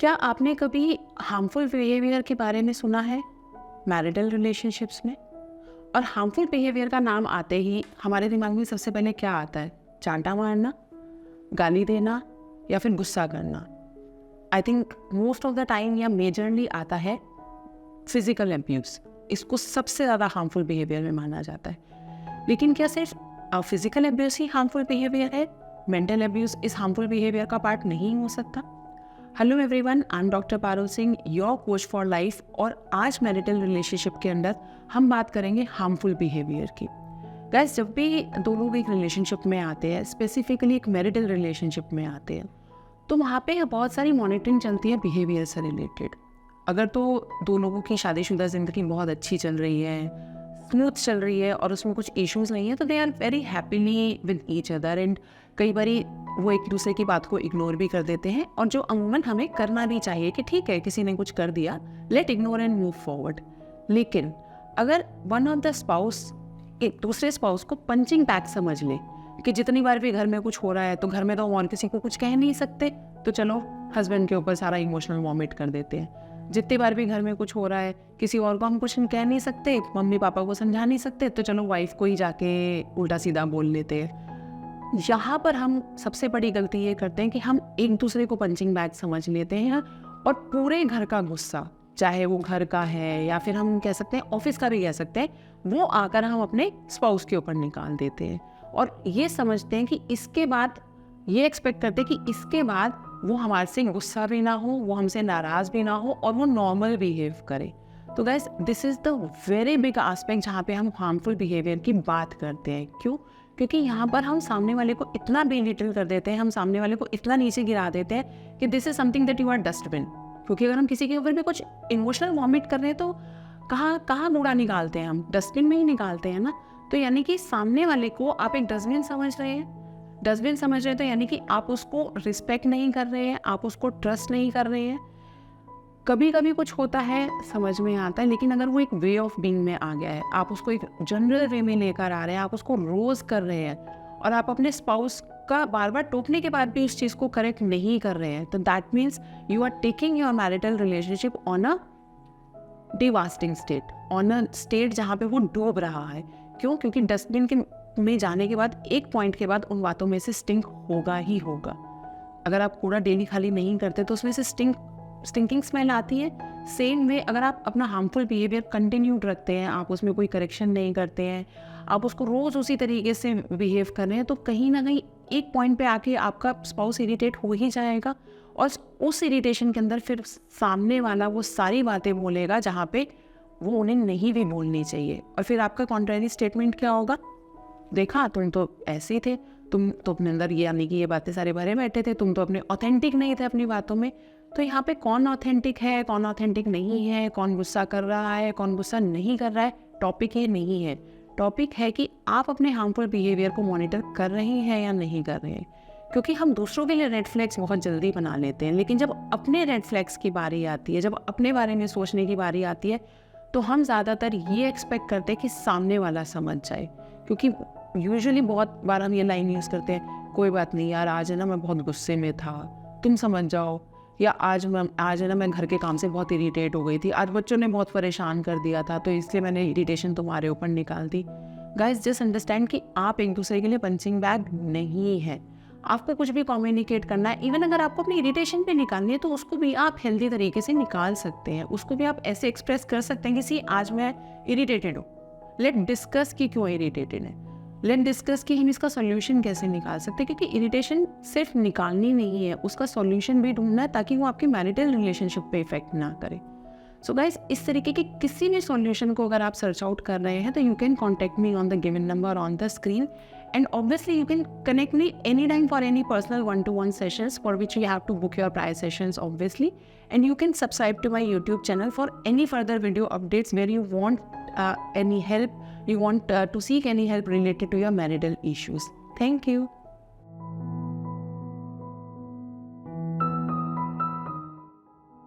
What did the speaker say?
क्या आपने कभी हार्मफुल बिहेवियर के बारे में सुना है मैरिटल रिलेशनशिप्स में? और हार्मफुल बिहेवियर का नाम आते ही हमारे दिमाग में सबसे पहले क्या आता है? चांटा मारना, गाली देना या फिर गुस्सा करना। I think most of the time या मेजरली आता है फिजिकल अब्यूज़। इसको सबसे ज़्यादा हार्मफुल बिहेवियर में माना जाता है। लेकिन क्या सिर्फ फिजिकल अब्यूज़ ही हार्मफुल बिहेवियर है? मेंटल अब्यूज़ इस हार्मफुल बिहेवियर का पार्ट नहीं हो सकता? Hello everyone, I am doctor Parul Singh, your coach for life. और आज मैरिटल रिलेशनशिप के अंदर हम बात करेंगे हार्मफुल बिहेवियर की। गाइस, जब भी दो लोग एक रिलेशनशिप में आते हैं, स्पेसिफिकली एक मैरिटल रिलेशनशिप में आते हैं, तो वहाँ पे बहुत सारी मॉनिटरिंग चलती है बिहेवियर से रिलेटेड। अगर तो दो लोगों की शादीशुदा ज़िंदगी बहुत अच्छी चल रही है, स्मूथ चल रही है और उसमें कुछ इश्यूज़ नहीं है, तो they are very happily with each other. And कई बारी वो एक दूसरे की बात को इग्नोर भी कर देते हैं, और जो अमूमन हमें करना भी चाहिए कि ठीक है, किसी ने कुछ कर दिया, let ignore and move forward. लेकिन अगर वन ऑफ द स्पाउस एक दूसरे स्पाउस को पंचिंग बैग समझ ले कि जितनी बार भी घर में कुछ हो रहा है तो घर में तो हम और किसी को कुछ कह नहीं सकते, तो चलो हस्बैंड के ऊपर सारा इमोशनल वॉमिट कर देते हैं। जितनी बार भी घर में कुछ हो रहा है, किसी और को हम कुछ कह नहीं सकते, मम्मी पापा को समझा नहीं सकते, तो चलो वाइफ को ही जाके उल्टा सीधा बोल लेते हैं। यहाँ पर हम सबसे बड़ी गलती ये करते हैं कि हम एक दूसरे को पंचिंग बैग समझ लेते हैं और पूरे घर का गुस्सा, चाहे वो घर का है या फिर हम कह सकते हैं ऑफिस का भी कह सकते हैं, वो आकर हम अपने स्पाउस के ऊपर निकाल देते हैं। और ये समझते हैं कि इसके बाद ये एक्सपेक्ट करते हैं कि इसके बाद वो हमारे से गुस्सा भी ना हो, वो हमसे नाराज़ भी ना हो और वो नॉर्मल बिहेव करे। तो guys, this is the very big aspect जहाँ पे हम हार्मफुल बिहेवियर की बात करते हैं। क्यों? क्योंकि यहाँ पर हम सामने वाले को इतना बेलिटल कर देते हैं, हम सामने वाले को इतना नीचे गिरा देते हैं कि this is something that you are dustbin. क्योंकि अगर हम किसी के ऊपर भी कुछ इमोशनल वॉमिट कर रहे हैं तो कहाँ कूड़ा निकालते हैं? हम डस्टबिन में ही निकालते हैं ना। तो यानी कि सामने वाले को आप एक डस्टबिन समझ रहे हैं, तो यानी कि आप उसको रिस्पेक्ट नहीं कर रहे हैं, आप उसको ट्रस्ट नहीं कर रहे हैं। कभी कभी कुछ होता है, समझ में आता है, लेकिन अगर वो एक वे ऑफ बीइंग में आ गया है, आप उसको एक जनरल वे में लेकर आ रहे हैं, आप उसको रोज़ कर रहे हैं और आप अपने स्पाउस का बार बार टोकने के बाद भी उस चीज़ को करेक्ट नहीं कर रहे हैं, तो that means you are taking your marital relationship on a devastating state, on a state जहाँ पे वो डूब रहा है। क्यों? क्योंकि डस्टबिन के में जाने के बाद एक पॉइंट के बाद उन बातों में से स्टिंक होगा ही होगा। अगर आप कूड़ा डेली खाली नहीं करते तो उसमें से स्टिंकिंग स्मेल आती है। सेम वे अगर आप अपना हार्मफुल बिहेवियर कंटिन्यूड रखते हैं, आप उसमें कोई करेक्शन नहीं करते हैं, आप उसको रोज़ उसी तरीके से बिहेव कर रहे हैं, तो कहीं ना कहीं एक पॉइंट पे आके आपका स्पाउस इरिटेट हो ही जाएगा। और उस इरिटेशन के अंदर फिर सामने वाला वो सारी बातें बोलेगा जहाँ पे वो उन्हें नहीं भी बोलनी चाहिए। और फिर आपका कॉन्ट्ररी स्टेटमेंट क्या होगा? देखा, तुम तो ऐसे ही थे, तुम तो अपने अंदर ये यानी कि ये बातें सारे भरे बैठे थे, तुम तो अपने ऑथेंटिक नहीं थे अपनी बातों में। तो यहाँ पे कौन ऑथेंटिक है, कौन ऑथेंटिक नहीं है, कौन गुस्सा कर रहा है, कौन गुस्सा नहीं कर रहा है, टॉपिक ये नहीं है। टॉपिक है कि आप अपने हार्मफुल बिहेवियर को मॉनिटर कर रहे हैं या नहीं कर रहे हैं। क्योंकि हम दूसरों के लिए रेड फ्लैग्स बहुत जल्दी बना लेते हैं, लेकिन जब अपने रेड फ्लैग्स की बारी आती है, जब अपने बारे में सोचने की बारी आती है, तो हम ज़्यादातर ये एक्सपेक्ट करते हैं कि सामने वाला समझ जाए। क्योंकि यूजुअली बहुत बार हम ये लाइन यूज़ करते हैं, कोई बात नहीं यार, आज है ना मैं बहुत गुस्से में था, तुम समझ जाओ। या आज है ना मैं घर के काम से बहुत इरिटेट हो गई थी, आज बच्चों ने बहुत परेशान कर दिया था, तो इसलिए मैंने इरिटेशन तुम्हारे ऊपर निकाल दी। गाइस, जस्ट अंडरस्टैंड कि आप एक दूसरे के लिए पंचिंग बैग नहीं है। आपको कुछ भी कम्युनिकेट करना है, इवन अगर आपको अपनी इरिटेशन पे निकालनी है, तो उसको भी आप हेल्दी तरीके से निकाल सकते हैं। उसको भी आप ऐसे एक्सप्रेस कर सकते हैं कि सी आज मैं इरिटेटेड हूँ, लेट डिस्कस कि क्यों इरिटेटेड है, लेट डिस्कस कि हम इसका सॉल्यूशन कैसे निकाल सकते हैं। क्योंकि इरिटेशन सिर्फ निकालनी नहीं है, उसका सॉल्यूशन भी ढूंढना है ताकि वो आपके मैरिटल रिलेशनशिप पे इफेक्ट ना करे। सो गाइस, इस तरीके के किसी भी सॉल्यूशन को अगर आप सर्च आउट कर रहे हैं, तो you can contact me on the given number on the screen, and obviously you can connect me anytime for any personal one-to-one sessions, for which you have to book your prior sessions obviously. And you can subscribe to my YouTube channel for any further video updates where you want any help, you want to seek any help related to your marital issues. Thank you.